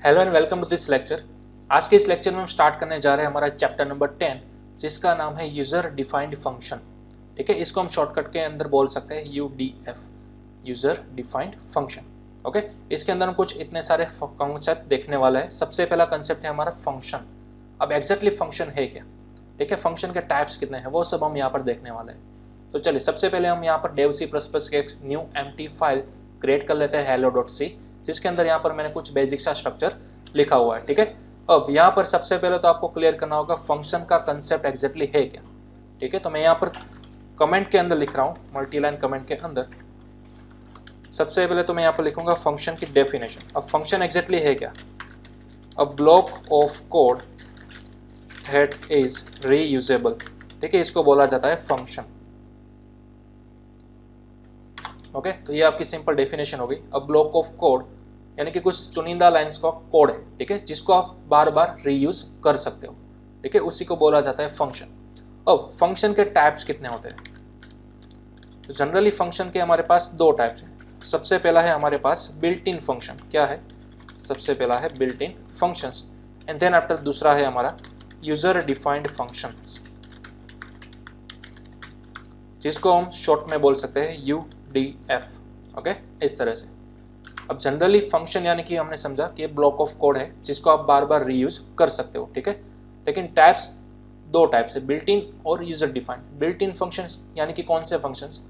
Hello and welcome to this lecture. आज के इस लेक्चर में हम स्टार्ट करने जा रहे हैं हमारा चैप्टर नंबर 10, जिसका नाम है यूजर डिफाइंड फंक्शन। ठीक है, इसको हम शॉर्टकट के अंदर बोल सकते हैं UDF, user defined function. Okay, इसके अंदर हम कुछ इतने सारे कॉन्सेप्ट देखने वाला है। सबसे पहला कॉन्सेप्ट है हमारा फंक्शन। अब एग्जैक्टली फंक्शन है क्या, ठीक है, फंक्शन के टाइप्स कितने हैं वो सब हम यहाँ पर देखने वाले हैं। तो चलिए सबसे पहले हम यहाँ पर डेव सी प्लस प्लस के एक न्यू एम्प्टी फाइल क्रिएट कर लेते हैं hello.c, जिसके अंदर यहाँ पर मैंने कुछ बेसिक सा स्ट्रक्चर लिखा हुआ है। ठीक है, अब यहाँ पर सबसे पहले तो आपको क्लियर करना होगा फंक्शन का कंसेप्ट एग्जैक्टली है क्या। ठीक है, तो मैं यहाँ पर कमेंट के अंदर लिख रहा हूँ, मल्टीलाइन कमेंट के अंदर सबसे पहले तो मैं यहाँ पर लिखूंगा फंक्शन की डेफिनेशन। अब फंक्शन एग्जैक्टली है क्या, a block of code that is reusable. ठीक है, इसको बोला जाता है फंक्शन। ओके, तो ये आपकी सिंपल डेफिनेशन हो गई। अब ब्लॉक ऑफ कोड यानी कि कुछ चुनिंदा लाइंस का कोड है, ठीक है, जिसको आप बार बार रीयूज कर सकते हो। ठीक है, उसी को बोला जाता है फंक्शन। अब फंक्शन के टाइप्स कितने होते हैं, तो जनरली फंक्शन के हमारे पास दो टाइप्स हैं। सबसे पहला है हमारे पास बिल्ट इन फंक्शन। क्या है, सबसे पहला है built in functions, and then after दूसरा है हमारा यूजर डिफाइंड फंक्शंस, जिसको हम शॉर्ट में बोल सकते हैं UDF। ओके, इस तरह से। अब जनरली फंक्शन यानी कि हमने समझा कि ये ब्लॉक ऑफ कोड है जिसको आप बार बार रीयूज कर सकते हो। ठीक है, लेकिन टाइप्स दो टाइप्स है, बिल्ट इन और user defined. Built in functions यानी कि कौन से फंक्शंस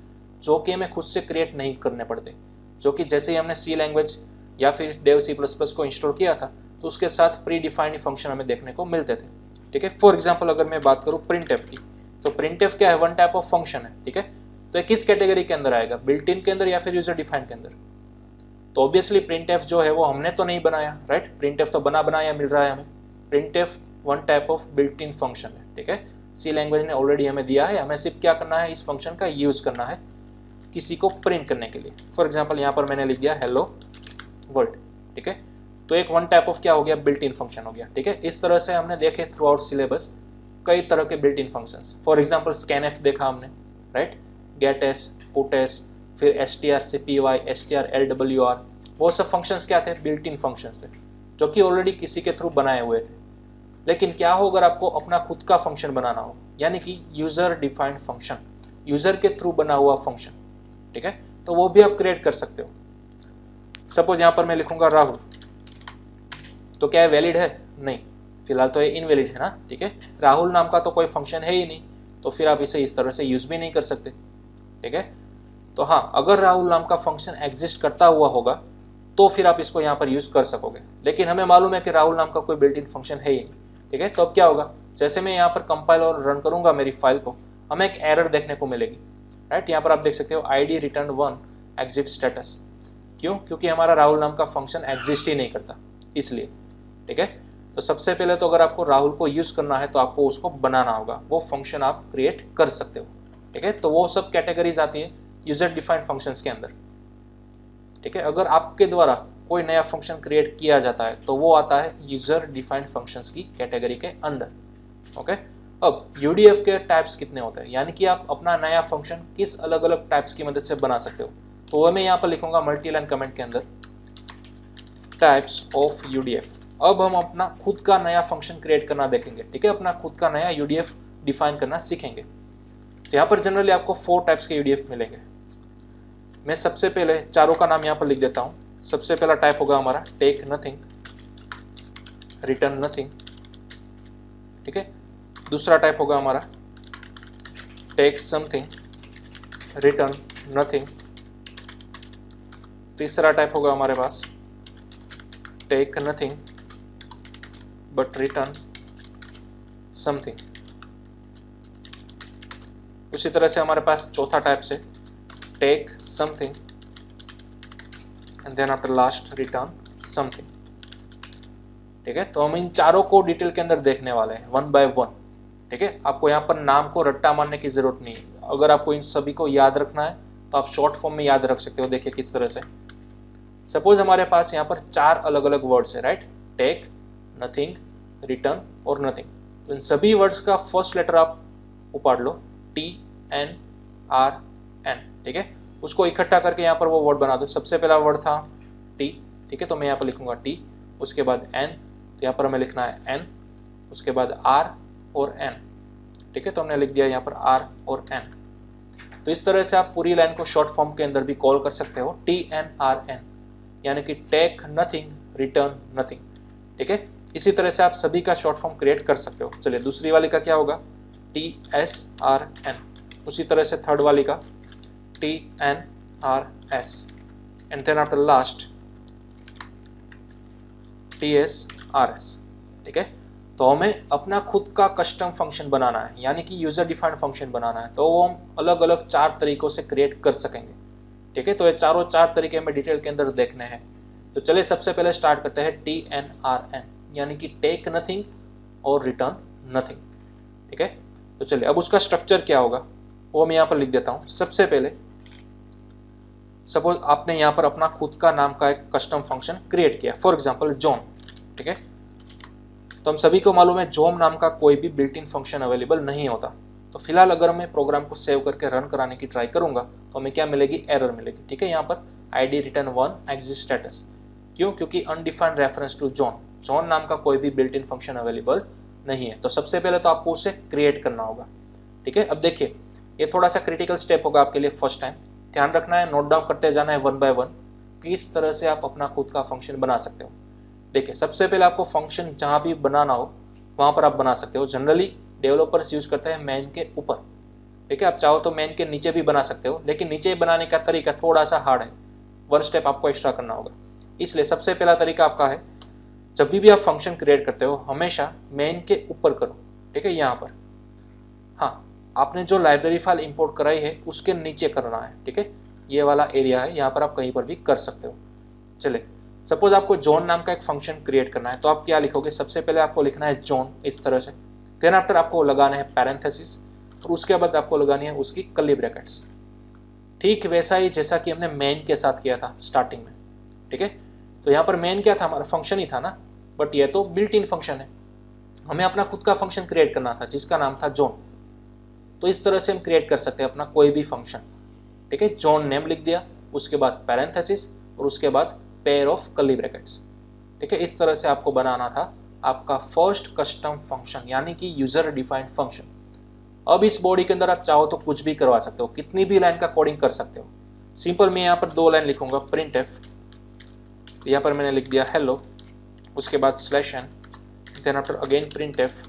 जो कि हमें खुद से क्रिएट नहीं करने पड़ते, जो कि जैसे ही हमने सी लैंग्वेज या फिर डेव सी प्लस प्लस को इंस्टॉल किया था तो उसके साथ प्री डिफाइंड फंक्शन हमें देखने को मिलते थे। ठीक है, फॉर एग्जाम्पल अगर मैं बात करूँ प्रिंट एफ की, तो प्रिंट एफ क्या है, वन टाइप ऑफ फंक्शन है। ठीक है, तो ये किस कैटेगरी के अंदर आएगा, बिल्ट इन के अंदर या फिर यूजर डिफाइंड के अंदर। तो ऑब्वियसली प्रिंट एफ जो है वो हमने तो नहीं बनाया, राइट, प्रिंट एफ तो बना बनाया मिल रहा है हमें। Print F one type of built in function है। ठीक है, सी लैंग्वेज ने ऑलरेडी हमें दिया है, हमें सिर्फ क्या करना है, इस फंक्शन का यूज करना है किसी को प्रिंट करने के लिए। फॉर एग्जाम्पल यहाँ पर मैंने लिख दिया हेलो वर्ल्ड। ठीक है, तो एक वन टाइप ऑफ क्या हो गया, बिल्ट इन फंक्शन हो गया। ठीक है, इस तरह से हमने देखे थ्रू आउट सिलेबस कई तरह के built in functions. For example scanf देखा हमने, right, gets, puts, फिर strcpy, strlwr, वो सब फंक्शंस क्या थे, बिल्ट इन फंक्शंस थे जो कि ऑलरेडी किसी के थ्रू बनाए हुए थे। लेकिन क्या हो अगर आपको अपना खुद का फंक्शन बनाना हो, यानी कि यूजर डिफाइंड फंक्शन, यूजर के थ्रू बना हुआ फंक्शन। ठीक है, तो वो भी आप क्रिएट कर सकते हो। सपोज यहाँ पर मैं लिखूंगा राहुल, तो क्या है, वैलिड है, नहीं, फिलहाल तो ये इनवैलिड है ना। ठीक है, राहुल नाम का तो कोई फंक्शन है ही नहीं, तो फिर आप इसे इस तरह से यूज भी नहीं कर सकते। ठीक है, तो हाँ, अगर राहुल नाम का फंक्शन एग्जिस्ट करता हुआ होगा तो फिर आप इसको यहाँ पर यूज कर सकोगे, लेकिन हमें मालूम है कि राहुल नाम का कोई बिल्ट इन फंक्शन है ही नहीं। ठीक है, तो अब क्या होगा, जैसे मैं यहाँ पर कंपाइल और रन करूंगा मेरी फाइल को, हमें एक एरर देखने को मिलेगी। राइट, यहाँ पर आप देख सकते हो ID रिटर्न 1 एग्जिट स्टेटस। क्यों, क्योंकि हमारा राहुल नाम का फंक्शन एग्जिस्ट ही नहीं करता, इसलिए। ठीक है, तो सबसे पहले तो अगर आपको राहुल को यूज करना है तो आपको उसको बनाना होगा, वो फंक्शन आप क्रिएट कर सकते हो। ठीक है, तो वो सब कैटेगरीज आती है यूजर डिफाइंड फंक्शंस के अंदर। ठीक है, अगर आपके द्वारा कोई नया फंक्शन क्रिएट किया जाता है तो वो आता है यूजर डिफाइंड फंक्शंस की कैटेगरी के अंडर। ओके, अब यूडीएफ के टाइप्स कितने होते हैं, यानी कि आप अपना नया फंक्शन किस अलग अलग टाइप्स की मदद से बना सकते हो, तो वो मैं यहाँ पर लिखूंगा मल्टीलाइन कमेंट के अंदर टाइप्स ऑफ यूडीएफ। अब हम अपना खुद का नया फंक्शन क्रिएट करना देखेंगे। ठीक है, अपना खुद का नया यूडीएफ डिफाइन करना सीखेंगे। तो यहाँ पर जनरली आपको 4 टाइप्स के यूडीएफ मिलेंगे। मैं सबसे पहले चारों का नाम यहाँ पर लिख देता हूँ। सबसे पहला टाइप होगा हमारा टेक नथिंग, रिटर्न नथिंग। ठीक है, दूसरा टाइप होगा हमारा टेक समथिंग, रिटर्न नथिंग। तीसरा टाइप होगा हमारे पास take nothing but return something. उसी तरह से हमारे पास चौथा टाइप से take something and then after last return something. ठीक है, तो हम इन चारों को डिटेल के अंदर देखने वाले हैं वन बाय वन। ठीक है, आपको यहाँ पर नाम को रट्टा मारने की जरूरत नहीं है। अगर आपको इन सभी को याद रखना है तो आप शॉर्ट फॉर्म में याद रख सकते हो। देखिए किस तरह से, सपोज हमारे पास यहाँ पर 4 अलग अलग वर्ड्स है, राइट, टेक, नथिंग, रिटर्न और नथिंग। तो इन सभी वर्ड्स का फर्स्ट लेटर आप उपाड़ लो, TNRN। ठीक है, उसको इकट्ठा करके यहाँ पर वो वर्ड बना दो। सबसे पहला वर्ड था टी, ठीक है, तो मैं यहाँ पर लिखूंगा टी। उसके बाद n, तो यहाँ पर हमें लिखना है n, उसके बाद r और n, ठीक है। तो हमने लिख दिया यहाँ पर r और n। तो इस तरह से आप पूरी लाइन को शॉर्ट फॉर्म के अंदर भी कॉल कर सकते हो, TNRN, यानी कि टेक नथिंग रिटर्न नथिंग, ठीक है। इसी तरह से आप सभी का शॉर्ट फॉर्म क्रिएट कर सकते हो। चलिए दूसरी वाली का क्या होगा, TSRN, उसी तरह से थर्ड वाली का TNRS, and then after last TSRS, ठीक है। तो हमें अपना खुद का कस्टम फंक्शन बनाना है, यानी कि यूजर डिफाइंड फंक्शन बनाना है, तो वो हम अलग अलग 4 तरीकों से क्रिएट कर सकेंगे, ठीक है। तो ये चार तरीके हमें डिटेल के अंदर देखने हैं। तो चलिए सबसे पहले स्टार्ट करते हैं TNRN, यानी कि टेक नथिंग और रिटर्न नथिंग, ठीक है। तो चलिए अब उसका स्ट्रक्चर क्या होगा वो मैं यहाँ पर लिख देता हूँ। सबसे पहले सपोज आपने यहाँ पर अपना खुद का नाम का एक कस्टम फंक्शन क्रिएट किया, फॉर एग्जांपल जॉन, ठीक है। तो हम सभी को मालूम है जॉन नाम का कोई भी बिल्ट इन फंक्शन अवेलेबल नहीं होता। तो फिलहाल अगर मैं प्रोग्राम को सेव करके रन कराने की ट्राई करूंगा तो हमें क्या मिलेगी, एरर मिलेगी, ठीक है। यहाँ पर ID रिटर्न 1 एग्जिस्ट स्टेटस, क्यों, क्योंकि अनडिफाइंड रेफरेंस टू जॉन नाम का कोई भी बिल्ट इन फंक्शन अवेलेबल नहीं है। तो सबसे पहले तो आपको उसे क्रिएट करना होगा, ठीक है। अब देखिए ये थोड़ा सा क्रिटिकल स्टेप होगा आपके लिए फर्स्ट टाइम, ध्यान रखना है, नोट डाउन करते जाना है 1 बाय 1 किस तरह से आप अपना खुद का फंक्शन बना सकते हो। देखिए सबसे पहले आपको फंक्शन जहाँ भी बनाना हो वहाँ पर आप बना सकते हो। जनरली डेवलपर्स यूज करते हैं मेन के ऊपर, ठीक है। आप चाहो तो मेन के नीचे भी बना सकते हो, लेकिन नीचे बनाने का तरीका थोड़ा सा हार्ड है, 1 स्टेप आपको एक्स्ट्रा करना होगा। इसलिए सबसे पहला तरीका आपका है, जब भी आप फंक्शन क्रिएट करते हो हमेशा मेन के ऊपर करो, ठीक है। यहाँ पर हाँ, आपने जो लाइब्रेरी फाइल इंपोर्ट कराई है उसके नीचे करना है, ठीक है। ये वाला एरिया है, यहाँ पर आप कहीं पर भी कर सकते हो। चले सपोज आपको जॉन नाम का एक फंक्शन क्रिएट करना है, तो आप क्या लिखोगे, सबसे पहले आपको लिखना है जॉन इस तरह से, देन आफ्टर आपको लगाना है पैरेंथेसिस, और उसके बाद आपको लगानी है उसकी कर्ली ब्रैकेट्स, ठीक वैसा ही जैसा कि हमने मेन के साथ किया था स्टार्टिंग में, ठीक है। तो यहाँ पर मेन क्या था, हमारा फंक्शन ही था ना, बट ये तो बिल्ट इन फंक्शन है, हमें अपना खुद का फंक्शन क्रिएट करना था जिसका नाम था जॉन। तो इस तरह से हम क्रिएट कर सकते हैं अपना कोई भी फंक्शन, ठीक है। जॉन नेम लिख दिया, उसके बाद पैरेंथेसिस और उसके बाद पेयर ऑफ कर्ली ब्रैकेट्स, ठीक है। इस तरह से आपको बनाना था आपका फर्स्ट कस्टम फंक्शन, यानी कि यूजर डिफाइंड फंक्शन। अब इस बॉडी के अंदर आप चाहो तो कुछ भी करवा सकते हो, कितनी भी लाइन का कोडिंग कर सकते हो। सिंपल मैं यहाँ पर 2 लाइन लिखूंगा, प्रिंट एफ, यहाँ पर मैंने लिख दिया हेलो, उसके बाद /n, then after again print F,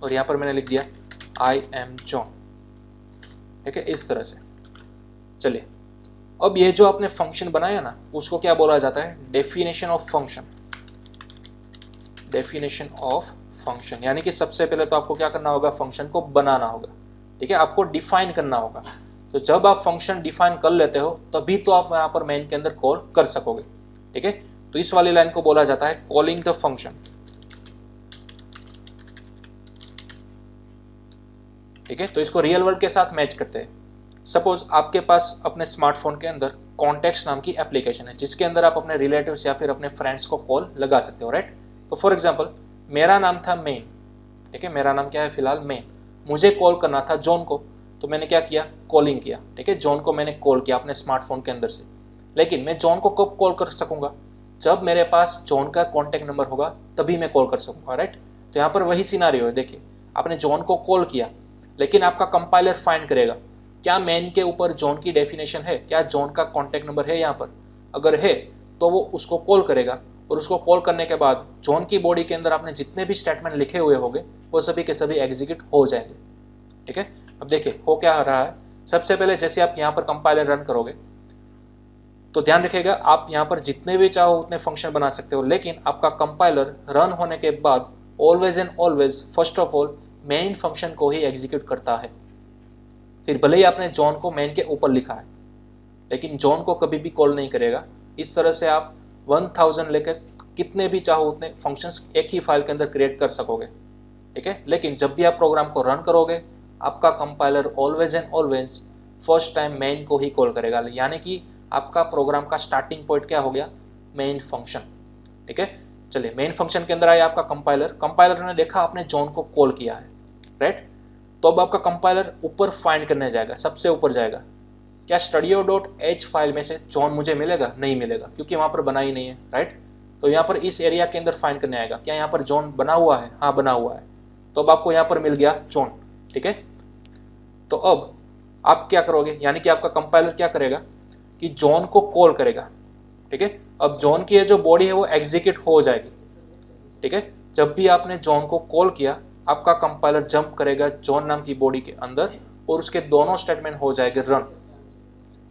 और यहाँ पर मैंने लिख दिया आई एम जॉन, ठीक है। इस तरह से चलिए अब ये जो आपने फंक्शन बनाया ना उसको क्या बोला जाता है, definition of function. Definition of function यानी कि सबसे पहले तो आपको क्या करना होगा, फंक्शन को बनाना होगा, ठीक है। आपको डिफाइन करना होगा। तो जब आप फंक्शन डिफाइन कर लेते हो तभी तो आप यहाँ पर मेन के अंदर कॉल कर सकोगे, ठीक है। तो इस वाली लाइन को बोला जाता है कॉलिंग द फंक्शन, ठीक है। तो इसको रियल वर्ल्ड के साथ मैच करते हैं। सपोज आपके पास अपने स्मार्टफोन के अंदर कॉन्टेक्ट्स नाम की एप्लीकेशन है जिसके अंदर आप अपने रिलेटिव्स या फिर अपने फ्रेंड्स को कॉल लगा सकते हो, राइट। तो फॉर एग्जांपल मेरा नाम था मेन, ठीक है। मेरा नाम क्या है फिलहाल मेन, मुझे कॉल करना था जॉन को, तो मैंने क्या किया, कॉलिंग किया, ठीक है। जॉन को मैंने कॉल किया अपने स्मार्टफोन के अंदर से। लेकिन मैं जॉन को कब कॉल कर सकूंगा, जब मेरे पास जॉन का कॉन्टैक्ट नंबर होगा तभी मैं कॉल कर सकूंगा, राइट। तो यहाँ पर वही सिनारियो है। देखिए आपने जॉन को कॉल किया, लेकिन आपका कंपाइलर फाइंड करेगा क्या मेन के ऊपर जॉन की डेफिनेशन है, क्या जॉन का कॉन्टैक्ट नंबर है यहाँ पर। अगर है तो वो उसको कॉल करेगा, और उसको कॉल करने के बाद जॉन की बॉडी के अंदर आपने जितने भी स्टेटमेंट लिखे हुए होंगे वो सभी के सभी एग्जीक्यूट हो जाएंगे, ठीक है। अब देखिए हो क्या रहा है, सबसे पहले जैसे आप यहाँ पर कंपाइलर रन करोगे तो ध्यान रखिएगा आप यहाँ पर जितने भी चाहो उतने फंक्शन बना सकते हो, लेकिन आपका कंपाइलर रन होने के बाद always and always first of all main function को ही एग्जीक्यूट करता है। फिर भले ही आपने जॉन को मेन के ऊपर लिखा है, लेकिन जॉन को कभी भी कॉल नहीं करेगा। इस तरह से आप 1000 लेकर कितने भी चाहो उतने फंक्शंस एक ही फाइल के अंदर क्रिएट कर सकोगे, ठीक है। लेकिन जब भी आप प्रोग्राम को रन करोगे आपका compiler always and always first time main को ही कॉल करेगा, यानी कि आपका प्रोग्राम का स्टार्टिंग पॉइंट क्या हो गया, मेन फंक्शन, ठीक है। चलिए मेन फंक्शन के अंदर आया आपका कंपाइलर, कंपाइलर ने देखा आपने जॉन को कॉल किया है, राइट। तो अब आपका कंपाइलर ऊपर फाइंड करने जाएगा, सबसे ऊपर जाएगा, क्या studio.h फाइल में से जॉन मुझे मिलेगा, नहीं मिलेगा क्योंकि वहां पर बना ही नहीं है, राइट। तो यहाँ पर इस एरिया के अंदर फाइंड करने आएगा। क्या यहाँ पर जोन बना हुआ है? हाँ बना हुआ है। तो अब आपको यहाँ पर मिल गया जोन, ठीक है। तो अब आप क्या करोगे, यानी कि आपका कंपाइलर क्या करेगा कि जोन को कॉल करेगा, ठीक है। अब जोन की जो बॉडी है वो एग्जीक्यूट हो जाएगी, ठीक है। जब भी आपने जोन को कॉल किया, आपका कंपाइलर जंप करेगा जोन नाम की बॉडी के अंदर और उसके दोनों स्टेटमेंट हो जाएंगे रन।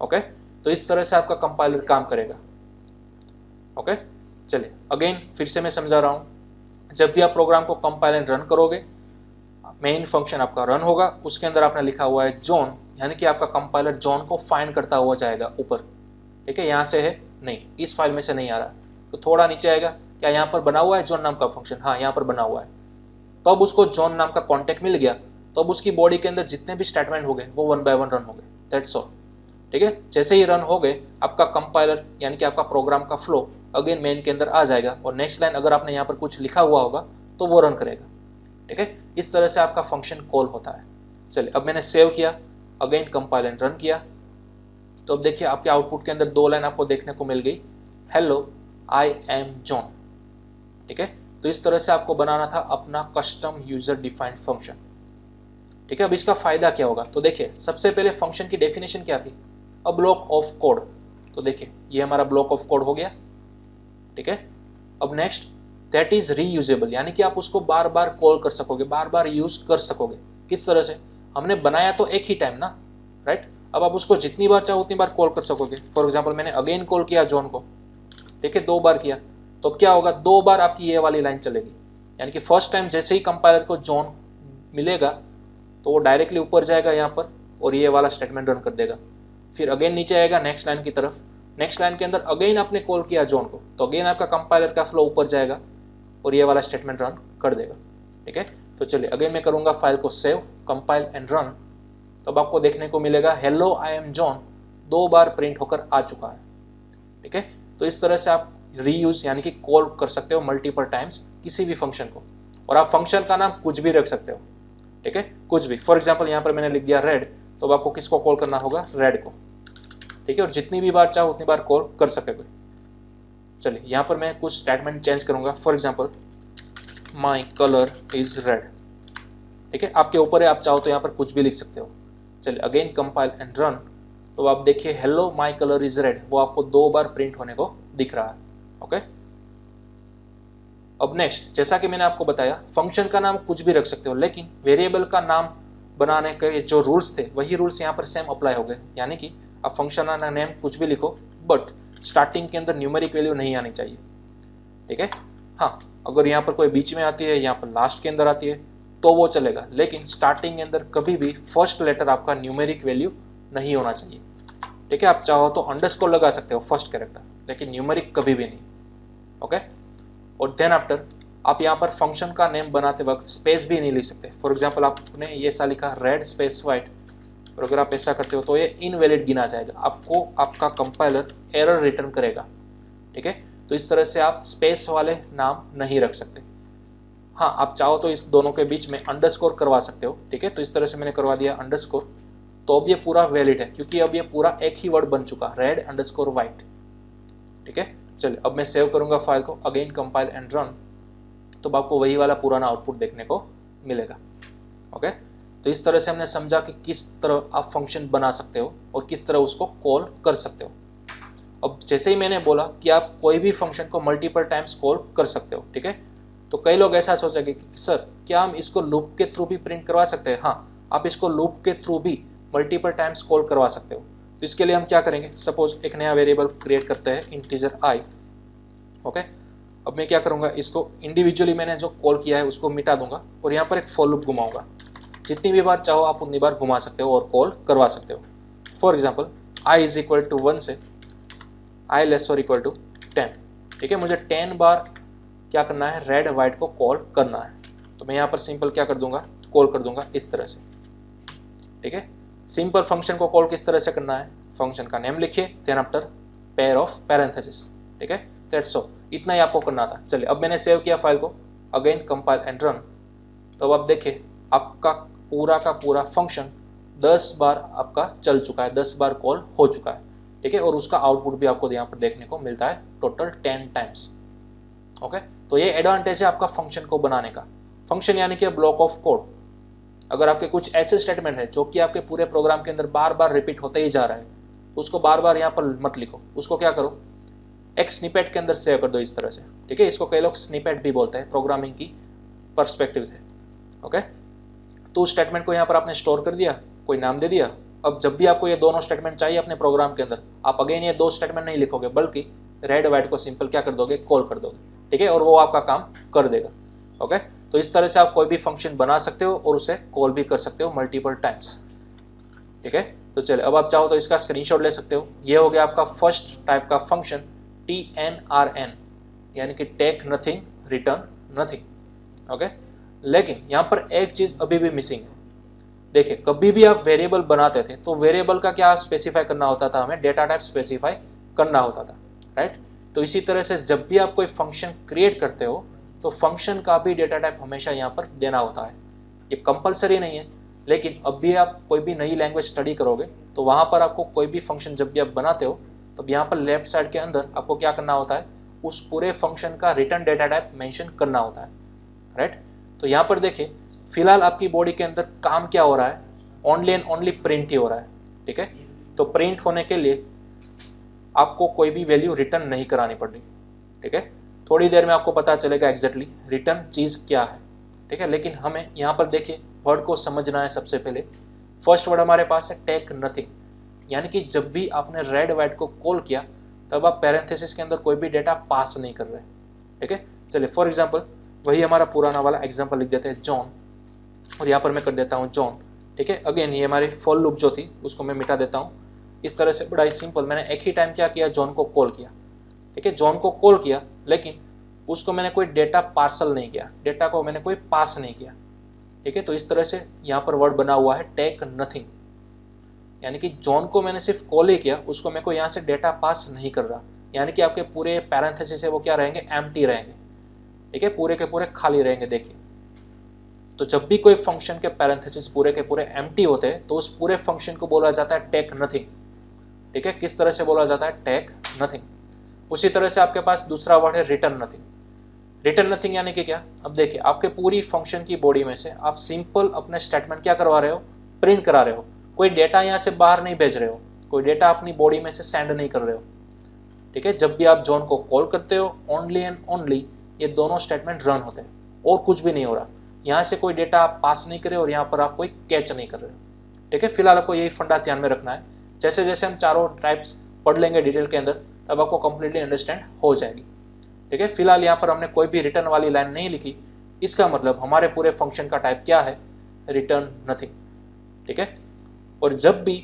ओके, तो इस तरह से आपका कंपाइलर काम करेगा। ओके, चलिए अगेन फिर से मैं समझा रहा हूं। जब भी आप प्रोग्राम को कंपाइल एंड रन करोगे, मेन फंक्शन आपका रन होगा, उसके अंदर आपने लिखा हुआ है जोन, यानी कि आपका कंपाइलर जोन को फाइंड करता हुआ जाएगा ऊपर, ठीक है। यहाँ से है नहीं, इस फाइल में से नहीं आ रहा, तो थोड़ा नीचे आएगा। क्या यहाँ पर बना हुआ है जोन नाम का फंक्शन? हाँ यहाँ पर बना हुआ है। तो अब उसको जोन नाम का कॉन्टेक्ट मिल गया, तो अब उसकी बॉडी के अंदर जितने भी स्टेटमेंट हो गए वो 1 बाय 1 रन हो गए, दैट्स ऑल, ठीक है। जैसे ही रन हो गए, आपका कंपाइलर यानी कि आपका प्रोग्राम का फ्लो अगेन मेन के अंदर आ जाएगा और नेक्स्ट लाइन अगर आपने यहाँ पर कुछ लिखा हुआ होगा तो वो रन करेगा, ठीक है। इस तरह से आपका फंक्शन कॉल होता है। चलिए अब मैंने सेव किया, अगेन कंपाइल एंड रन किया, तो अब देखिए आपके आउटपुट के अंदर 2 लाइन आपको देखने को मिल गई, हेलो आई एम जॉन, ठीक है। तो इस तरह से आपको बनाना था अपना कस्टम यूजर डिफाइंड फंक्शन, ठीक है। अब इसका फायदा क्या होगा, तो देखिए सबसे पहले फंक्शन की डेफिनेशन क्या थी, अ ब्लॉक ऑफ कोड। तो देखिए ये हमारा ब्लॉक ऑफ कोड हो गया, ठीक है। अब नेक्स्ट दैट इज रीयूजेबल, यानी कि आप उसको बार बार कॉल कर सकोगे, बार बार यूज कर सकोगे। किस तरह से? हमने बनाया तो एक ही टाइम ना, राइट। अब आप उसको जितनी बार चाहो उतनी बार कॉल कर सकोगे। फॉर एग्जाम्पल मैंने अगेन कॉल किया जॉन को, ठीक है, 2 बार किया, तो क्या होगा, 2 बार आपकी ये वाली लाइन चलेगी, यानी कि फर्स्ट टाइम जैसे ही कंपाइलर को जॉन मिलेगा तो वो डायरेक्टली ऊपर जाएगा यहाँ पर और ये वाला स्टेटमेंट रन कर देगा। फिर अगेन नीचे आएगा नेक्स्ट लाइन की तरफ, नेक्स्ट लाइन के अंदर अगेन आपने कॉल किया जॉन को, तो अगेन आपका कंपाइलर का फ्लो ऊपर जाएगा और ये वाला स्टेटमेंट रन कर देगा, ठीक है। तो चलिए अगेन मैं करूँगा फाइल को सेव, कंपाइल एंड रन, तो अब आपको देखने को मिलेगा hello I am John 2 bar print होकर आ चुका है, ठीक है। तो इस तरह से आप रीयूज यानी कि कॉल कर सकते हो मल्टीपल टाइम्स किसी भी फंक्शन को, और आप फंक्शन का नाम कुछ भी रख सकते हो, ठीक है, कुछ भी। फॉर एग्जाम्पल यहाँ पर मैंने लिख दिया रेड, तो अब आपको किसको कॉल करना होगा, रेड को, ठीक है, और जितनी भी बार चाहो उतनी बार कॉल कर सकोगे। चलिए यहाँ पर मैं कुछ स्टेटमेंट चेंज करूँगा, for example my colour is red, ठीक है, आपके ऊपर है, आप चाहो तो यहाँ पर कुछ भी लिख सकते हो। चलिए अगेन कंपाइल एंड रन, तो आप देखिए hello my colour is red वो आपको 2 बार प्रिंट होने को दिख रहा है, ओके। अब नेक्स्ट, जैसा कि मैंने आपको बताया फंक्शन का नाम कुछ भी रख सकते हो, लेकिन वेरिएबल का नाम बनाने के जो रूल्स थे वही रूल्स यहाँ पर सेम अप्लाई हो गए, यानी कि आप फंक्शन का नेम कुछ भी लिखो बट स्टार्टिंग के अंदर न्यूमेरिक वैल्यू नहीं आनी चाहिए, ठीक है। हाँ, अगर यहाँ पर कोई बीच में आती है, यहाँ पर लास्ट के अंदर आती है तो वो चलेगा, लेकिन स्टार्टिंग के अंदर कभी भी फर्स्ट लेटर आपका न्यूमेरिक वैल्यू नहीं होना चाहिए, ठीक है। आप चाहो तो अंडरस्कोर लगा सकते हो फर्स्ट कैरेक्टर, लेकिन न्यूमेरिक कभी भी नहीं, ओके। और देन आफ्टर आप यहाँ पर फंक्शन का नेम बनाते वक्त स्पेस भी नहीं लिख सकते। फॉर एग्जांपल आपने ये सा लिखा रेड स्पेस वाइट, और अगर आप ऐसा करते हो तो ये इनवैलिड गिना जाएगा, आपको आपका कंपाइलर एरर रिटर्न करेगा, ठीक है। तो इस तरह से आप स्पेस वाले नाम नहीं रख सकते। हाँ, आप चाहो तो इस दोनों के बीच में अंडरस्कोर करवा सकते हो, ठीक है। तो इस तरह से मैंने करवा दिया अंडरस्कोर, तो अब ये पूरा वैलिड है क्योंकि अब ये पूरा एक ही वर्ड बन चुका, रेड अंडरस्कोर वाइट, ठीक है। चलिए अब मैं सेव करूंगा फाइल को, अगेन कंपाइल एंड रन, तो आपको वही वाला पुराना आउटपुट देखने को मिलेगा, ओके। तो इस तरह से हमने समझा कि किस तरह आप फंक्शन बना सकते हो और किस तरह उसको कॉल कर सकते हो। अब जैसे ही मैंने बोला कि आप कोई भी फंक्शन को मल्टीपल टाइम्स कॉल कर सकते हो, ठीक है। तो कई लोग ऐसा सोचेंगे कि सर क्या हम इसको लूप के थ्रू भी प्रिंट करवा सकते हैं? हाँ, आप इसको लूप के थ्रू भी मल्टीपल टाइम्स कॉल करवा सकते हो। तो इसके लिए हम क्या करेंगे, सपोज एक नया वेरिएबल क्रिएट करते हैं इंटीजर आई, ओके। अब मैं क्या करूँगा, इसको इंडिविजुअली मैंने जो कॉल किया है उसको मिटा दूंगा और यहाँ पर एक फॉर लूप घुमाऊंगा, जितनी भी बार चाहो आप उतनी बार घुमा सकते हो और कॉल करवा सकते हो। For example I is equal to 1 से आई लेस और इक्वल टू 10, ठीक है। मुझे 10 बार क्या करना है, रेड वाइट को कॉल करना है, तो मैं यहाँ पर सिंपल क्या कर दूंगा, कॉल कर दूंगा इस तरह से, ठीक है। सिंपल फंक्शन को कॉल किस तरह से करना है, फंक्शन का नेम लिखिए, then after pair of parenthesis, ठीक है, दैट्स ऑल, इतना ही आपको करना था। चलिए अब मैंने सेव किया फाइल को, अगेन कंपाइल एंड रन, तो अब आप देखिए आपका पूरा का पूरा फंक्शन 10 बार आपका चल चुका है, 10 बार कॉल हो चुका है, ठीक है। और उसका आउटपुट भी आपको यहाँ पर देखने को मिलता है टोटल 10 टाइम्स, ओके, तो ये एडवांटेज है आपका फंक्शन को बनाने का। फंक्शन यानी कि ब्लॉक ऑफ कोड। अगर आपके कुछ ऐसे स्टेटमेंट है जो कि आपके पूरे प्रोग्राम के अंदर बार बार रिपीट होते ही जा रहा है, उसको बार बार यहाँ पर मत लिखो, उसको क्या करो, एक स्निपेट के अंदर सेव कर दो इस तरह से, ठीक है। इसको कई लोग स्निपेट भी बोलते हैं प्रोग्रामिंग की पर्सपेक्टिव से। ओके, तो उस स्टेटमेंट को यहाँ पर आपने स्टोर कर दिया, कोई नाम दे दिया। अब जब भी आपको ये दोनों स्टेटमेंट चाहिए अपने प्रोग्राम के अंदर, आप अगेन ये दो स्टेटमेंट नहीं लिखोगे, बल्कि रेड वाइट को सिंपल क्या कर दोगे, कॉल कर दोगे, ठीक है, और वो आपका काम कर देगा। ओके, तो इस तरह से आप कोई भी फंक्शन बना सकते हो और उसे कॉल भी कर सकते हो मल्टीपल टाइम्स, ठीक है। तो चलिए, अब आप चाहो तो इसका स्क्रीनशॉट ले सकते हो। ये हो गया आपका फर्स्ट टाइप का फंक्शन TNRN, यानी कि take nothing return nothing. Okay, लेकिन यहाँ पर एक चीज़ अभी भी मिसिंग है। देखिए, कभी भी आप वेरिएबल बनाते थे तो वेरिएबल का क्या स्पेसिफाई करना होता था, हमें डेटा टाइप स्पेसिफाई करना होता था, राइट। तो इसी तरह से जब भी आप कोई फंक्शन क्रिएट करते हो तो फंक्शन का भी डेटा टाइप हमेशा यहाँ पर देना होता है। ये कंपलसरी नहीं है, लेकिन अब भी आप कोई भी नई लैंग्वेज स्टडी करोगे तो वहाँ पर आपको कोई भी फंक्शन जब भी आप बनाते हो तब यहाँ पर लेफ्ट साइड के अंदर आपको क्या करना होता है, उस पूरे फंक्शन का रिटर्न डेटा टाइप मेंशन करना होता है, राइट। तो यहाँ पर देखिए, फिलहाल आपकी बॉडी के अंदर काम क्या हो रहा है, ओनली एंड ओनली प्रिंट ही हो रहा है, ठीक है। तो प्रिंट होने के लिए आपको कोई भी वैल्यू रिटर्न नहीं करानी पड़ रही, ठीक है। थोड़ी देर में आपको पता चलेगा एग्जैक्टली रिटर्न चीज़ क्या है, ठीक है। लेकिन हमें यहाँ पर देखिए वर्ड को समझना है। सबसे पहले फर्स्ट वर्ड हमारे पास है टेक नथिंग, यानी कि जब भी आपने रेड वाइट को कॉल किया तब आप पैरेंथेसिस के अंदर कोई भी डेटा पास नहीं कर रहे, ठीक है। चलिए, फॉर एग्जांपल वही हमारा पुराना वाला एग्जांपल लिख देते हैं जॉन, और यहाँ पर मैं कर देता हूँ जॉन, ठीक है। अगेन ये हमारी फॉर लूप जो थी उसको मैं मिटा देता हूँ। इस तरह से बड़ा ही सिंपल, मैंने एक ही टाइम क्या किया, जॉन को कॉल किया, ठीक है। जॉन को कॉल किया, लेकिन उसको मैंने कोई डेटा पार्सल नहीं किया, डेटा को मैंने कोई पास नहीं किया, ठीक है। तो इस तरह से यहाँ पर वर्ड बना हुआ है टेक नथिंग, यानी कि जॉन को मैंने सिर्फ कॉल ही किया, उसको मेरे को यहाँ से डेटा पास नहीं कर रहा, यानी कि आपके पूरे पैरेंथेसिस है वो क्या रहेंगे, एम्प्टी रहेंगे, ठीक है, पूरे के पूरे खाली रहेंगे। देखिए, तो जब भी कोई फंक्शन के पैरेंथेसिस पूरे के पूरे एम्प्टी होते हैं तो उस पूरे फंक्शन को बोला जाता है टेक नथिंग, ठीक है। किस तरह से बोला जाता है, टेक नथिंग। उसी तरह से आपके पास दूसरा वर्ड है रिटर्न नथिंग। रिटर्न नथिंग यानी कि क्या, अब देखिए, आपके पूरी फंक्शन की बॉडी में से आप सिंपल अपने स्टेटमेंट क्या करवा रहे हो, प्रिंट करा रहे हो, कोई डेटा यहाँ से बाहर नहीं भेज रहे हो, कोई डेटा अपनी बॉडी में से सेंड नहीं कर रहे हो, ठीक है। जब भी आप जॉन को कॉल करते हो, ओनली एंड ओनली ये दोनों स्टेटमेंट रन होते हैं और कुछ भी नहीं हो रहा। यहाँ से कोई डेटा आप पास नहीं कर रहे और यहाँ पर आप कोई कैच नहीं कर रहे हो, ठीक है। फिलहाल आपको यही फंडा ध्यान में रखना है। जैसे जैसे हम चारों टाइप्स पढ़ लेंगे डिटेल के अंदर, तब आपको कंप्लीटली अंडरस्टैंड हो जाएगी, ठीक है। फिलहाल यहाँ पर हमने कोई भी रिटर्न वाली लाइन नहीं लिखी, इसका मतलब हमारे पूरे फंक्शन का टाइप क्या है, रिटर्न नथिंग, ठीक है। और जब भी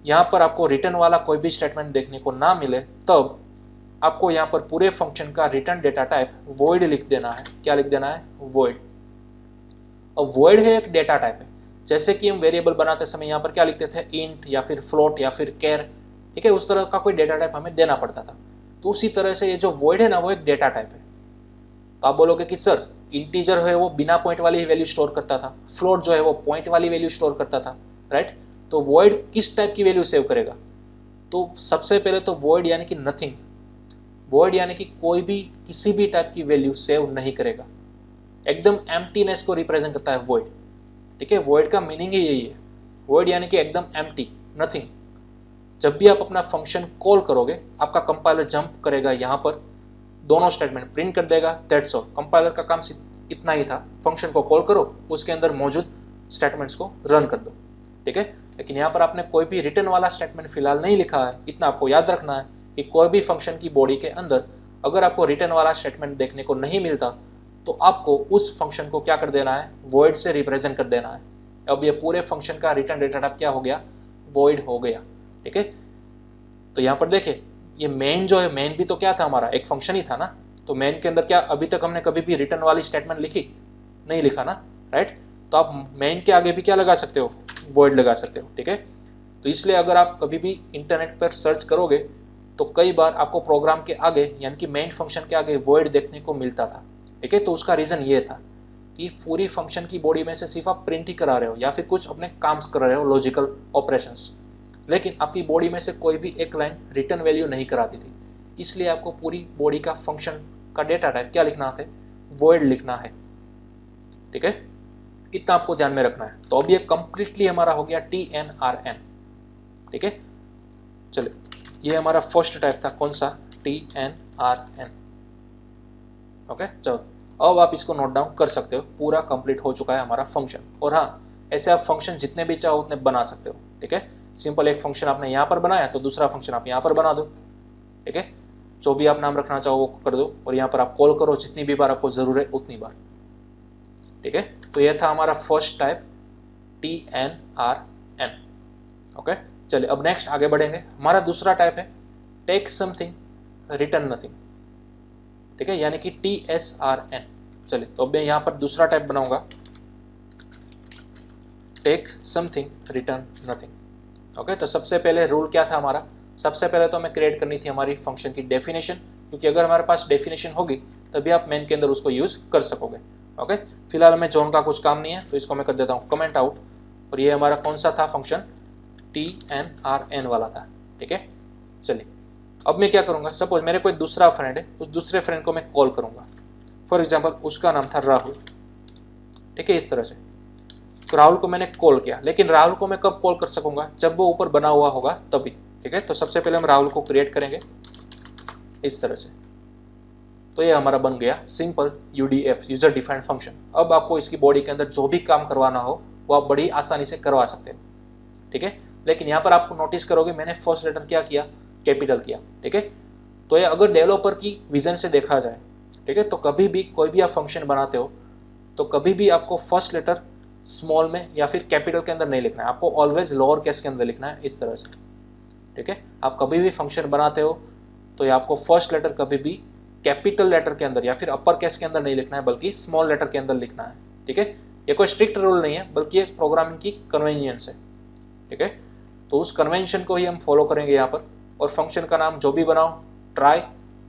यहाँ पर आपको रिटर्न वाला कोई भी स्टेटमेंट देखने को ना मिले, तब आपको यहाँ पर पूरे फंक्शन का रिटर्न डेटा टाइप वॉइड लिख देना है। क्या लिख देना है, वॉइड। अब वॉइड है एक डेटा टाइप है, जैसे कि हम वेरिएबल बनाते समय यहाँ पर क्या लिखते थे, इंट या फिर फ्लोट या फिर कैर, ठीक है, उस तरह का कोई डेटा टाइप हमें देना पड़ता था। तो उसी तरह से ये जो वॉइड है ना, वो एक डेटा टाइप है। तो आप बोलोगे कि सर इंटीजर है वो बिना पॉइंट वाली वैल्यू स्टोर करता था, फ्लोट जो है वो पॉइंट वाली वैल्यू स्टोर करता था, राइट। तो वॉइड किस टाइप की वैल्यू सेव करेगा, तो सबसे पहले तो वॉइड यानी कि नथिंग, वॉइड यानी कि कोई भी किसी भी टाइप की वैल्यू सेव नहीं करेगा, एकदम एम्प्टीनेस को रिप्रेजेंट करता है वॉइड, ठीक है। वॉइड का मीनिंग ही यही है, वॉइड यानी कि एकदम एम्प्टी, नथिंग। जब भी आप अपना फंक्शन कॉल करोगे, आपका कंपाइलर जंप करेगा, यहाँ पर दोनों स्टेटमेंट प्रिंट कर देगा, दैट्स ऑल। कंपाइलर का काम इतना ही था, फंक्शन को कॉल करो, उसके अंदर मौजूद स्टेटमेंट्स को रन कर दो, ठीक है। लेकिन यहाँ पर आपने कोई भी रिटर्न वाला स्टेटमेंट फिलहाल नहीं लिखा है। इतना आपको याद रखना है कि कोई भी फंक्शन की बॉडी के अंदर अगर आपको रिटर्न वाला स्टेटमेंट देखने को नहीं मिलता तो आपको उस फंक्शन को क्या कर देना है, वॉइड से रिप्रेजेंट कर देना है। अब ये पूरे फंक्शन का रिटर्न डेटा टाइप क्या हो गया, वॉइड हो गया, ठीक है। तो यहाँ पर देखिए, ये मेन जो है, मेन भी तो क्या था हमारा, एक फंक्शन ही था ना। तो मेन के अंदर क्या अभी तक हमने कभी भी रिटर्न वाली स्टेटमेंट लिखी नहीं, लिखा ना, राइट। तो आप मेन के आगे भी क्या लगा सकते हो, वॉइड लगा सकते हो, ठीक है। तो इसलिए अगर आप कभी भी इंटरनेट पर सर्च करोगे तो कई बार आपको प्रोग्राम के आगे यानी कि मेन फंक्शन के आगे वॉइड देखने को मिलता था, ठीक है। तो उसका रीज़न ये था कि पूरी फंक्शन की बॉडी में से सिर्फ आप प्रिंट ही करा रहे हो या फिर कुछ अपने काम कर रहे हो, लॉजिकल ऑपरेशंस, लेकिन आपकी बॉडी में से कोई भी एक लाइन रिटर्न वैल्यू नहीं कराती थी। इसलिए आपको पूरी बॉडी का फंक्शन का डेटा टाइप क्या लिखना है, void लिखना है, ठीक है, इतना आपको ध्यान में रखना है। तो अब ये कंप्लीटली हमारा हो गया TNRN, ठीक है। चलिए, ये हमारा फर्स्ट टाइप था, कौन सा, TNRN, ओके। चलो अब आप इसको नोट डाउन कर सकते हो, पूरा कंप्लीट हो चुका है हमारा फंक्शन। और हाँ, ऐसे आप फंक्शन जितने भी चाहो उतने बना सकते हो, ठीक है। सिंपल एक फंक्शन आपने यहाँ पर बनाया तो दूसरा फंक्शन आप यहाँ पर बना दो, ठीक है। जो भी आप नाम रखना चाहो वो कर दो और यहाँ पर आप कॉल करो जितनी भी बार आपको जरूरत है उतनी बार, ठीक है। तो यह था हमारा फर्स्ट टाइप TNRN, ओके। चलिए अब नेक्स्ट आगे बढ़ेंगे। हमारा दूसरा टाइप है टेक समथिंग रिटर्न नथिंग, ठीक है, यानी कि TSRN। चलिए तो अब मैं यहाँ पर दूसरा टाइप बनाऊंगा, take something return nothing, okay. तो सबसे पहले रूल क्या था हमारा, सबसे पहले तो हमें क्रिएट करनी थी हमारी फंक्शन की डेफिनेशन, क्योंकि अगर हमारे पास डेफिनेशन होगी तभी आप मेन के अंदर उसको यूज कर सकोगे, ओके। फिलहाल हमें जोन का कुछ काम नहीं है तो इसको मैं कर देता हूँ कमेंट आउट। और ये हमारा कौन सा था फंक्शन, TNRN वाला था, ठीक है। चलिए अब मैं क्या करूँगा, सपोज मेरे कोई दूसरा फ्रेंड है, उस दूसरे फ्रेंड को मैं कॉल करूँगा, फॉर एग्जाम्पल उसका नाम था राहुल, ठीक है, इस तरह से। तो राहुल को मैंने कॉल किया, लेकिन राहुल को मैं कब कॉल कर सकूंगा, जब वो ऊपर बना हुआ होगा तभी, ठीक है। तो सबसे पहले हम राहुल को क्रिएट करेंगे इस तरह से। तो ये हमारा बन गया simple UDF, user defined function. अब आपको इसकी बॉडी के अंदर जो भी काम करवाना हो वो आप बड़ी आसानी से करवा सकते हैं, ठीक है। लेकिन यहाँ पर आपको नोटिस करोगे मैंने फर्स्ट लेटर क्या किया, कैपिटल किया, ठीक है। तो ये अगर डेवलपर की विजन से देखा जाए, ठीक है, तो कभी भी कोई भी आप फंक्शन बनाते हो तो कभी भी आपको फर्स्ट लेटर स्मॉल में या फिर कैपिटल के अंदर नहीं लिखना है, आपको ऑलवेज लोअर केस के अंदर लिखना है, इस तरह से, ठीक है। आप कभी भी फंक्शन बनाते हो तो ये आपको फर्स्ट लेटर कभी भी कैपिटल लेटर के अंदर या फिर अपर केस के अंदर नहीं लिखना है, बल्कि स्मॉल लेटर के अंदर लिखना है, ठीक है। ये कोई स्ट्रिक्ट रूल नहीं है, बल्कि एक प्रोग्रामिंग की कन्वीनियंस है, ठीक है। तो उस कन्वेंशन को ही हम फॉलो करेंगे यहाँ पर। और फंक्शन का नाम जो भी बनाओ, try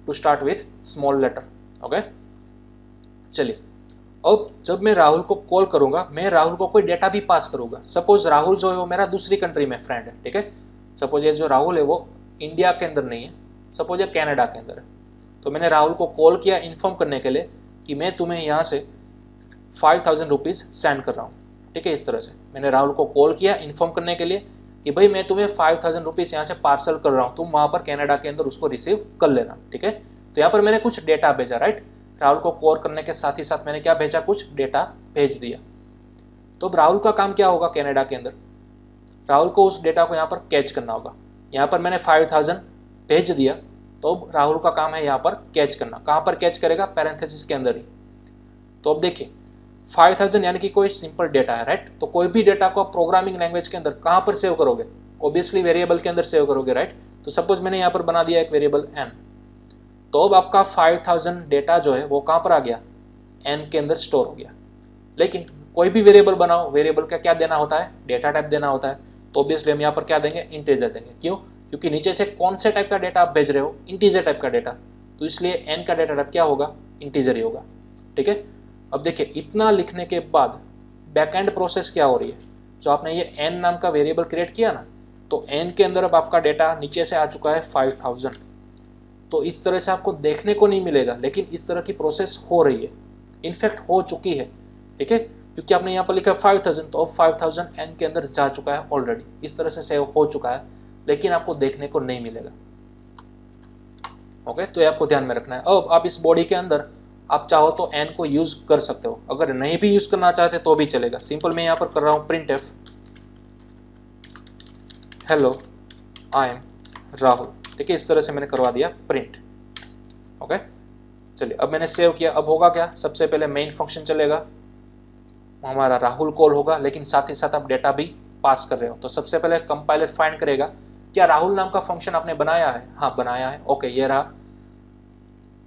to start with small letter, okay. चलिए अब जब मैं राहुल को कॉल करूंगा, मैं राहुल को कोई डेटा भी पास करूंगा। सपोज राहुल जो है वो मेरा दूसरी कंट्री में फ्रेंड है, ठीक है। सपोज ये जो राहुल है वो इंडिया के अंदर नहीं है, सपोज ये कनाडा के अंदर है। तो मैंने राहुल को कॉल किया इन्फॉर्म करने के लिए कि मैं तुम्हें यहाँ से 5000 रुपीज़ सेंड कर रहा हूँ, ठीक है। इस तरह से मैंने राहुल को कॉल किया इन्फॉर्म करने के लिए कि भाई मैं तुम्हें 5000 रुपीज़ यहाँ से पार्सल कर रहा हूँ, तुम वहाँ पर कनाडा के अंदर उसको रिसीव कर लेना, ठीक है। तो यहाँ पर मैंने कुछ डेटा भेजा, राइट। राहुल को कॉल करने के साथ ही साथ मैंने क्या भेजा, कुछ डेटा भेज दिया। तो अब राहुल का काम क्या होगा कनाडा के अंदर, राहुल को उस डेटा को यहाँ पर कैच करना होगा। यहाँ पर मैंने 5000 भेज दिया, तो अब राहुल का काम है यहाँ पर कैच करना। कहाँ पर कैच करेगा, पैरेंथेसिस के अंदर ही। तो अब देखिए 5000 यानी कि कोई सिंपल डेटा है, राइट। तो कोई भी डेटा को आप प्रोग्रामिंग लैंग्वेज के अंदर कहाँ पर सेव करोगे, ऑब्वियसली वेरिएबल के अंदर सेव करोगे, राइट। तो सपोज मैंने यहाँ पर बना दिया एक वेरिएबल n, तो अब आपका 5000 डेटा जो है वो कहाँ पर आ गया, n के अंदर स्टोर हो गया। लेकिन कोई भी वेरिएबल बनाओ, वेरिएबल का क्या देना होता है, डेटा टाइप देना होता है। तो ऑब्वियसली हम यहाँ पर क्या देंगे, इंटीजर देंगे। क्यों, क्योंकि नीचे से कौन से टाइप का डेटा आप भेज रहे हो, इंटीजर टाइप का डेटा, तो इसलिए n का डेटा टाइप क्या होगा, इंटीजर ही होगा, ठीक है। अब देखिए इतना लिखने के बाद बैकएंड प्रोसेस क्या हो रही है, जो आपने ये n नाम का वेरिएबल क्रिएट किया ना, तो n के अंदर अब आपका डेटा नीचे से आ चुका है 5000। तो इस तरह से आपको देखने को नहीं मिलेगा, लेकिन इस तरह की प्रोसेस हो रही है, इनफैक्ट हो चुकी है, ठीक है। क्योंकि आपने यहाँ पर लिखा 5000, तो अब 5000 n के अंदर जा चुका है ऑलरेडी, इस तरह से सेव हो चुका है, लेकिन आपको देखने को नहीं मिलेगा, ओके। तो ये आपको ध्यान में रखना है। अब आप इस बॉडी के अंदर आप चाहो तो n को यूज कर सकते हो, अगर नहीं भी यूज करना चाहते तो भी चलेगा। सिंपल मैं यहाँ पर कर रहा हूँ printf hello I am Rahul, ठीक है। इस तरह से मैंने करवा दिया प्रिंट, ओके। चलिए अब मैंने सेव किया। अब होगा क्या, सबसे पहले मेन फंक्शन चलेगा, हमारा राहुल कॉल होगा, लेकिन साथ ही साथ आप डेटा भी पास कर रहे हो। तो सबसे पहले कंपाइलर फाइंड करेगा क्या राहुल नाम का फंक्शन आपने बनाया है, हाँ बनाया है, ओके। ये रहा,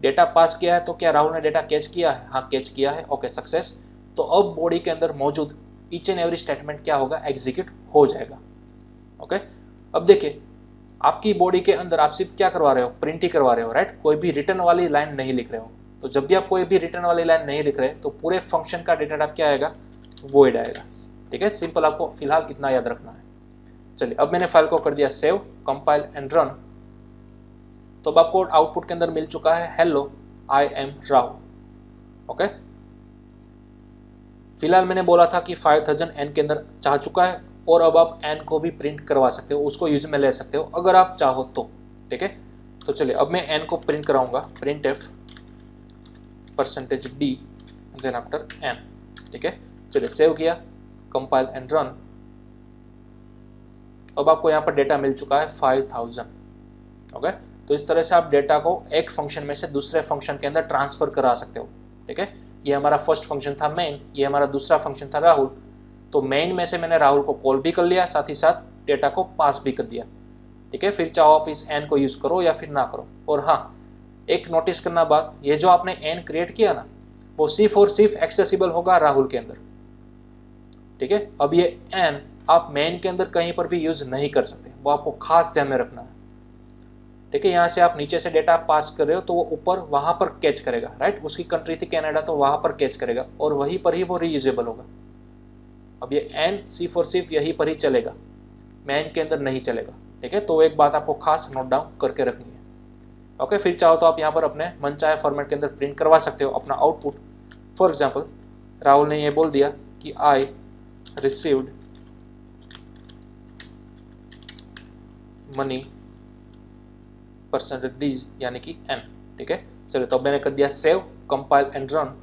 डेटा पास किया है, तो क्या राहुल ने डेटा कैच किया है, हाँ कैच किया है, ओके सक्सेस। तो अब बॉडी के अंदर मौजूद ईच एंड एवरी स्टेटमेंट क्या होगा, एग्जीक्यूट हो जाएगा, ओके। अब देखिए आपकी बॉडी के अंदर आप सिर्फ क्या करवा रहे हो, प्रिंट ही करवा रहे हो, राइट। कोई भी रिटर्न वाली लाइन नहीं लिख रहे हो। तो जब भी आप कोई भी रिटर्न वाली लाइन नहीं लिख रहे तो पूरे फंक्शन का डेटा टाइप क्या आएगा, वॉइड आएगा, ठीक है। सिंपल आपको फिलहाल इतना याद रखना है। चलिए अब मैंने फाइल को कर दिया सेव, कंपाइल एंड रन। तो अब आपको आउटपुट के अंदर मिल चुका है hello I am Rahul. Okay, फिलहाल मैंने बोला था कि 5000 एन के अंदर जा चुका है और अब आप एन को भी प्रिंट करवा सकते हो, उसको यूज में ले सकते हो अगर आप चाहो तो। ठीक है, तो चलिए अब मैं एन को प्रिंट कराऊंगा, print F %d then after N. ठीक है, चलिए सेव किया, कंपाइल एंड रन। अब आपको यहाँ पर डेटा मिल चुका है 5000। ओके, तो इस तरह से आप डेटा को एक फंक्शन में से दूसरे फंक्शन के अंदर ट्रांसफर करा सकते हो। ठीक है, ये हमारा फर्स्ट फंक्शन था मेन, ये हमारा दूसरा फंक्शन था राहुल। तो मेन में से मैंने राहुल को कॉल भी कर लिया, साथ ही साथ डेटा को पास भी कर दिया। ठीक है, फिर चाहो आप इस एन को यूज करो या फिर ना करो। और हाँ, एक नोटिस करना बात, ये जो आपने एन क्रिएट किया ना, वो सिर्फ और सिर्फ एक्सेसिबल होगा राहुल के अंदर। ठीक है, अब ये एन आप मेन के अंदर कहीं पर भी यूज नहीं कर सकते, वो आपको खास ध्यान में रखना है। ठीक है, यहाँ से आप नीचे से डेटा पास कर रहे हो तो वो ऊपर वहां पर कैच करेगा, राइट। उसकी कंट्री थी कनाडा, तो वहां पर कैच करेगा और वहीं पर ही वो रीयूजेबल होगा। अब ये एन सिर्फ और सिर्फ यहीं पर ही चलेगा, मेन के अंदर नहीं चलेगा। ठीक है, तो एक बात आपको खास नोट डाउन करके रखनी है। ओके, फिर चाहो तो आप यहाँ पर अपने मनचाहे फॉर्मेट के अंदर प्रिंट करवा सकते हो अपना आउटपुट। फॉर एग्जाम्पल, राहुल ने ये बोल दिया कि आई रिसीव्ड मनी %d यानी कि n। ठीक है, चलिए तो अब मैंने कर दिया सेव, कंपाइल एंड रन।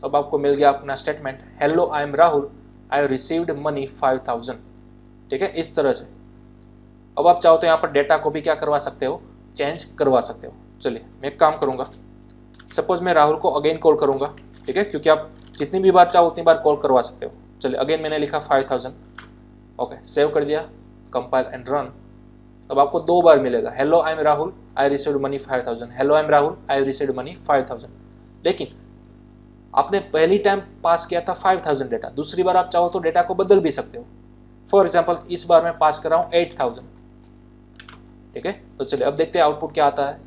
अब आपको मिल गया अपना statement, hello I am Rahul, I received money 5000। ठीक है, इस तरह से। अब आप चाहो तो यहाँ पर डेटा को भी क्या करवा सकते हो, चेंज करवा सकते हो। चलिए मैं एक काम करूंगा, सपोज मैं राहुल को अगेन कॉल करूंगा। ठीक है, क्योंकि आप जितनी भी बार चाहो उतनी बार कॉल करवा सकते हो। चलिए अगेन मैंने लिखा 5000। ओके, सेव कर दिया, कंपाइल एंड रन। अब आपको 2 बार मिलेगा, hello I am Rahul, I received money 5000, hello I am Rahul, I received money 5000। लेकिन आपने पहली टाइम पास किया था 5000 डेटा, दूसरी बार आप चाहो तो डेटा को बदल भी सकते हो। फॉर एग्जाम्पल, इस बार मैं पास कर रहा हूँ 8000। ठीक है, तो चलिए अब देखते हैं आउटपुट क्या आता है।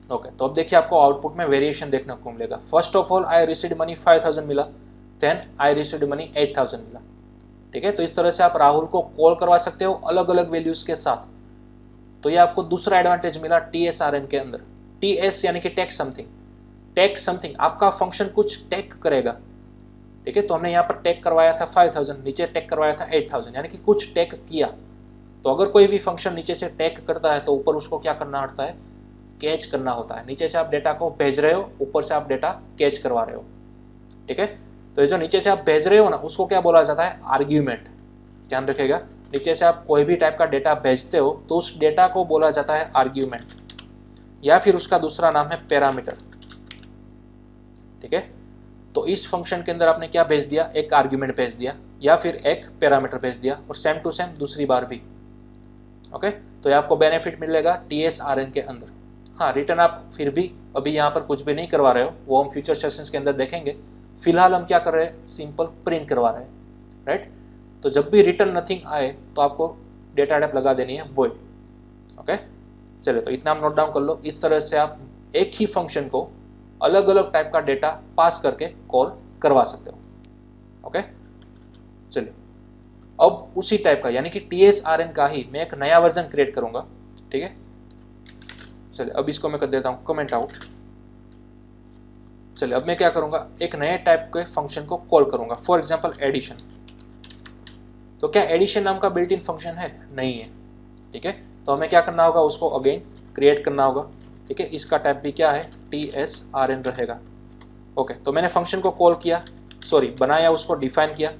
ओके, तो अब देखिए आपको आउटपुट में वेरिएशन देखने को मिलेगा। First of all I received money 5000 मिला, देन आई रिसीव्ड मनी 8000 मिला। ठीक है, तो इस तरह से आप राहुल को कॉल करवा सकते हो अलग अलग वैल्यूज के साथ। तो ये आपको दूसरा एडवांटेज मिला TSRN के अंदर। TS यानी कि टेक समथिंग, टेक समथिंग, आपका फंक्शन कुछ टेक करेगा। ठीक है, तो हमने यहाँ पर टेक करवाया था 5000, नीचे टेक करवाया था 8000, यानी कि कुछ टेक किया। तो अगर कोई भी फंक्शन नीचे से टेक करता है तो ऊपर उसको क्या करना होता है, कैच करना होता है। नीचे से आप डेटा को भेज रहे हो, ऊपर से आप डेटा कैच करवा रहे हो। ठीक है, तो ये जो नीचे से आप भेज रहे हो ना, उसको क्या बोला जाता है, आर्ग्यूमेंट। ध्यान रखिएगा, नीचे से आप कोई भी टाइप का डेटा भेजते हो तो उस डेटा को बोला जाता है आर्ग्यूमेंट, या फिर उसका दूसरा नाम है पैरामीटर। ठीक है, तो इस फंक्शन के अंदर आपने क्या भेज दिया, एक आर्ग्यूमेंट भेज दिया या फिर एक पैरामीटर भेज दिया, और सेम टू सेम दूसरी बार भी। ओके, तो ये आपको बेनिफिट मिलेगा TSRN के अंदर। हाँ, रिटर्न आप फिर भी अभी यहाँ पर कुछ भी नहीं करवा रहे हो, वो हम फ्यूचर सेशंस के अंदर देखेंगे। फिलहाल हम क्या कर रहे हैं, सिंपल प्रिंट करवा रहे हैं, राइट। तो जब भी रिटर्न नथिंग आए तो आपको डेटा टाइप लगा देनी है वॉइड। ओके, चलिए तो इतना हम नोट डाउन कर लो। इस तरह से आप एक ही फंक्शन को अलग अलग टाइप का डेटा पास करके कॉल करवा सकते हो। ओके, चलिए अब उसी टाइप का यानी कि TSRN का ही मैं एक नया वर्जन क्रिएट करूंगा। ठीक है, चलिए अब इसको मैं कर देता हूं कमेंट आउट। चलिए अब मैं क्या करूंगा, एक नए टाइप के फंक्शन को कॉल करूंगा, फॉर एग्जांपल एडिशन। तो क्या एडिशन नाम का बिल्ट इन फंक्शन है? नहीं है। ठीक है, तो हमें क्या करना होगा, उसको अगेन क्रिएट करना होगा। ठीक है, इसका टाइप भी क्या है, TSRN रहेगा। ओके, तो मैंने फंक्शन को कॉल किया, बनाया, उसको डिफाइन किया।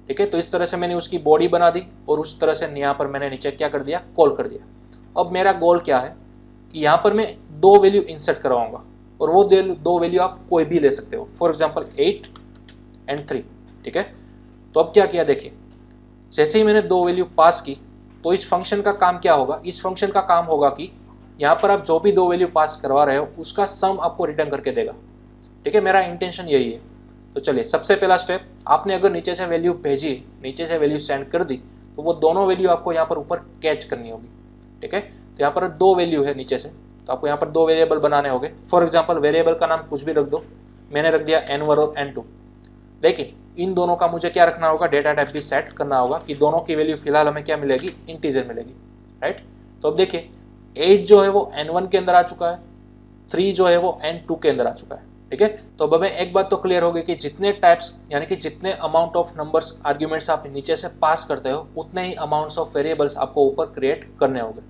ठीक है, तो इस तरह से मैंने उसकी बॉडी बना दी और उस तरह से यहाँ पर मैंने नीचे क्या कर दिया, कॉल कर दिया। अब मेरा गोल क्या है कि यहाँ पर मैं 2 वैल्यू इंसर्ट करवाऊंगा, और वो 2 वैल्यू आप कोई भी ले सकते हो, फॉर एग्जाम्पल 8 एंड 3। ठीक है, तो अब क्या किया, देखिए जैसे ही मैंने 2 वैल्यू पास की तो इस फंक्शन का काम क्या होगा, इस फंक्शन का काम होगा कि यहाँ पर आप जो भी 2 वैल्यू पास करवा रहे हो उसका सम आपको रिटर्न करके देगा। ठीक है, मेरा इंटेंशन यही है। तो चलिए सबसे पहला स्टेप, आपने अगर नीचे से वैल्यू भेजी, नीचे से वैल्यू सेंड कर दी, तो वो दोनों वैल्यू आपको यहाँ पर ऊपर कैच करनी होगी। ठीक है, तो यहाँ पर 2 वैल्यू है नीचे से, तो आपको यहाँ पर 2 वेरिएबल बनाने होंगे। फॉर एग्जाम्पल वेरिएबल का नाम कुछ भी रख दो, मैंने रख दिया N1 और N2। लेकिन इन दोनों का मुझे क्या रखना होगा, डेटा टाइप भी सेट करना होगा कि दोनों की वैल्यू फिलहाल हमें क्या मिलेगी, इंटीजर मिलेगी, राइट। तो अब देखिए 8 जो है वो N1 के अंदर आ चुका है, 3 जो है वो n2 के अंदर आ चुका है, ठीक है। तो अब हमें एक बात तो क्लियर होगी कि जितने टाइप्स यानी कि जितने अमाउंट ऑफ नंबर्स आर्ग्यूमेंट्स आप नीचे से पास करते हो उतने ही अमाउंट्स ऑफ वेरिएबल्स आपको ऊपर क्रिएट करने होंगे,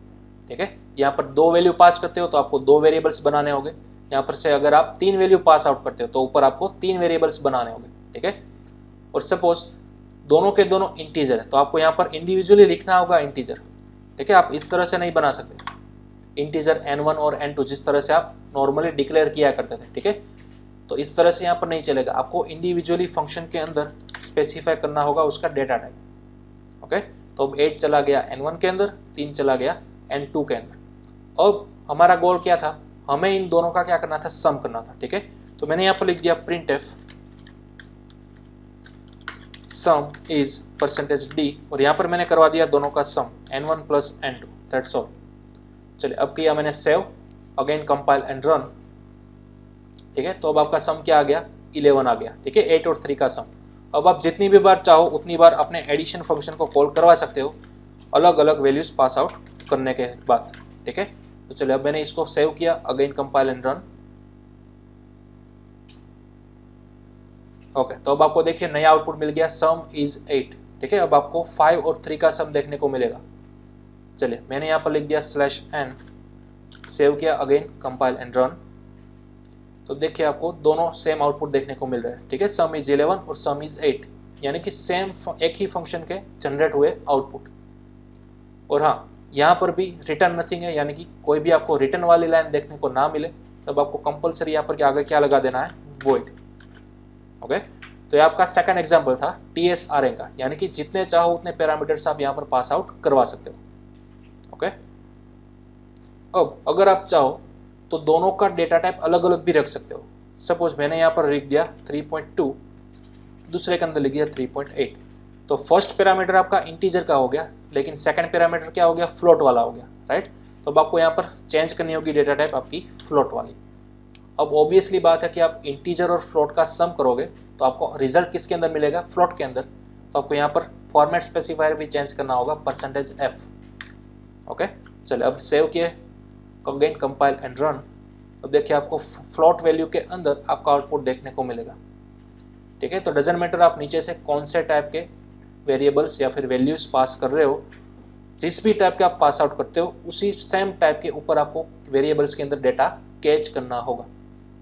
ठीक है। यहाँ पर 2 वैल्यू पास करते हो तो आपको 2 वेरिएबल्स बनाने होंगे। यहाँ पर से अगर आप 3 वैल्यू पास आउट करते हो तो ऊपर आपको 3 वेरिएबल्स बनाने होंगे, ठीक है। और सपोज दोनों के दोनों इंटीजर है तो आपको यहाँ पर इंडिविजुअली लिखना होगा इंटीजर, ठीक है। आप इस तरह से नहीं बना सकते इंटीजर n1 और n2 जिस तरह से आप नॉर्मली डिक्लेयर किया करते थे, ठीक है। तो इस तरह से यहाँ पर नहीं चलेगा, आपको इंडिविजुअली फंक्शन के अंदर स्पेसिफाई करना होगा उसका डेटा टाइप, ओके। तो अब 8 चला गया n1 के अंदर, 3 चला गया n2 के अंदर। अब हमारा गोल क्या था, हमें इन दोनों का क्या करना था, सम करना था, ठीक है। तो मैंने यहाँ पर लिख दिया printf सम इज %d और यहाँ पर मैंने करवा दिया दोनों का सम n1 plus n2, that's all. चलिए अब किया मैंने save, again compile and run, ठीक है। तो अब आपका सम क्या आ गया, 11 आ गया, ठीक है, 8 और 3 का सम। अब आप जितनी भी बार चाहो उतनी बार अपने एडिशन फंक्शन को कॉल करवा सकते हो अलग अलग वैल्यूज पास आउट करने के बाद, ठीक है। तो चलिए अब मैंने इसको सेव किया, again compile and run, okay. तो अब आपको देखिए नया आउटपुट मिल गया, सम इज 8, ठीक है। अब आपको 5 और 3 का सम देखने को मिलेगा। चलिए मैंने यहाँ पर लिख दिया /n, सेव किया, अगेन कंपाइल एंड रन। तो देखिए आपको दोनों सेम आउटपुट देखने को मिल रहे हैं, ठीक है। सम इज 11 और सम इज 8 यानी कि सेम एक ही फंक्शन के जनरेट हुए आउटपुट। और हाँ, यहाँ पर भी रिटर्न नथिंग है, यानी कि कोई भी आपको रिटर्न वाली लाइन देखने को ना मिले तब आपको कंपलसरी यहाँ पर आगे क्या लगा देना है, वॉइड, ओके। तो ये आपका सेकंड एग्जांपल था TSRN का, यानी कि जितने चाहो उतने पैरामीटर्स आप यहाँ पर पास आउट करवा सकते हो, ओके। अब अगर आप चाहो तो दोनों का डेटा टाइप अलग अलग भी रख सकते हो। सपोज मैंने यहाँ पर लिख दिया 3.2, दूसरे के अंदर लिख दिया 3.8। तो फर्स्ट पैरामीटर आपका इंटीजर का हो गया, लेकिन सेकंड पैरामीटर क्या हो गया, फ्लोट वाला हो गया, राइट। तो अब आपको यहाँ पर चेंज करनी होगी डेटा टाइप आपकी फ्लोट वाली। अब ऑब्वियसली बात है कि आप इंटीजर और फ्लोट का सम करोगे तो आपको रिजल्ट किसके अंदर मिलेगा, फ्लोट के अंदर। तो आपको यहाँ पर फॉर्मेट स्पेसिफायर भी चेंज करना होगा %f, ओके। चलिए अब सेव किए, अगेन कंपाइल एंड रन। अब देखिए आपको फ्लोट वैल्यू के अंदर आपका आउटपुट देखने को मिलेगा, ठीक है। तो डजंट मैटर आप नीचे से कौन से टाइप के वेरिएबल्स या फिर वैल्यूज पास कर रहे हो, जिस भी टाइप के आप पास आउट करते हो उसी सेम टाइप के ऊपर आपको वेरिएबल्स के अंदर डेटा कैच करना होगा,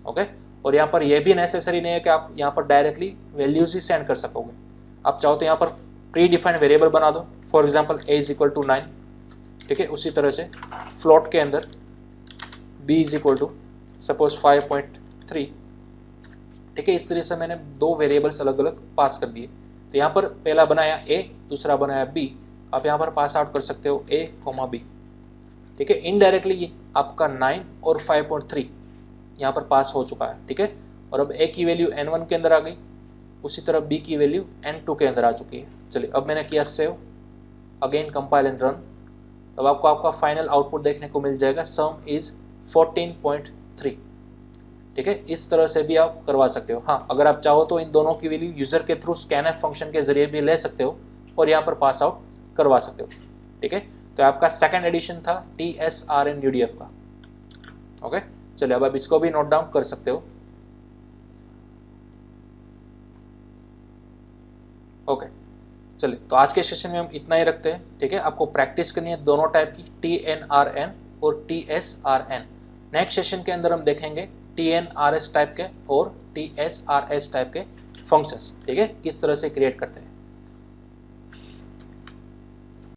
ओके। और यहाँ पर यह भी नेसेसरी नहीं है कि आप यहाँ पर डायरेक्टली वैल्यूज ही सेंड कर सकोगे। आप चाहो तो यहाँ पर प्री डिफाइंड वेरिएबल बना दो, फॉर एग्जाम्पल a = 9, ठीक है। उसी तरह से फ्लोट के अंदर b = सपोज 5.3, ठीक है। इस तरह से मैंने 2 वेरिएबल्स अलग अलग पास कर दिए। तो यहाँ पर पहला बनाया a, दूसरा बनाया b। आप यहाँ पर पास आउट कर सकते हो a, b, ठीक है। इनडायरेक्टली आपका 9 और 5.3 यहाँ पर पास हो चुका है, ठीक है। और अब a की वैल्यू n1 के अंदर आ गई, उसी तरह b की वैल्यू n2 के अंदर आ चुकी है। चलिए अब मैंने किया save, again compile and run. अब आपको आपका फाइनल आउटपुट देखने को मिल जाएगा, सम इज 14.3, ठीक है। इस तरह से भी आप करवा सकते हो। हाँ, अगर आप चाहो तो इन दोनों की वैल्यू यूजर के थ्रू scanf फंक्शन के जरिए भी ले सकते हो और यहाँ पर पास आउट करवा सकते हो, ठीक है। तो आपका सेकंड एडिशन था TSRN UDF का, ओके। चलिए अब आप इसको भी नोट डाउन कर सकते हो, ओके। चलिए तो आज के सेशन में हम इतना ही रखते हैं, ठीक है। आपको प्रैक्टिस करनी है दोनों टाइप की, TNRN और TSRN। नेक्स्ट सेशन के अंदर हम देखेंगे TNRS टाइप के और TSRS टाइप के फंक्शंस, ठीक है, किस तरह से क्रिएट करते हैं।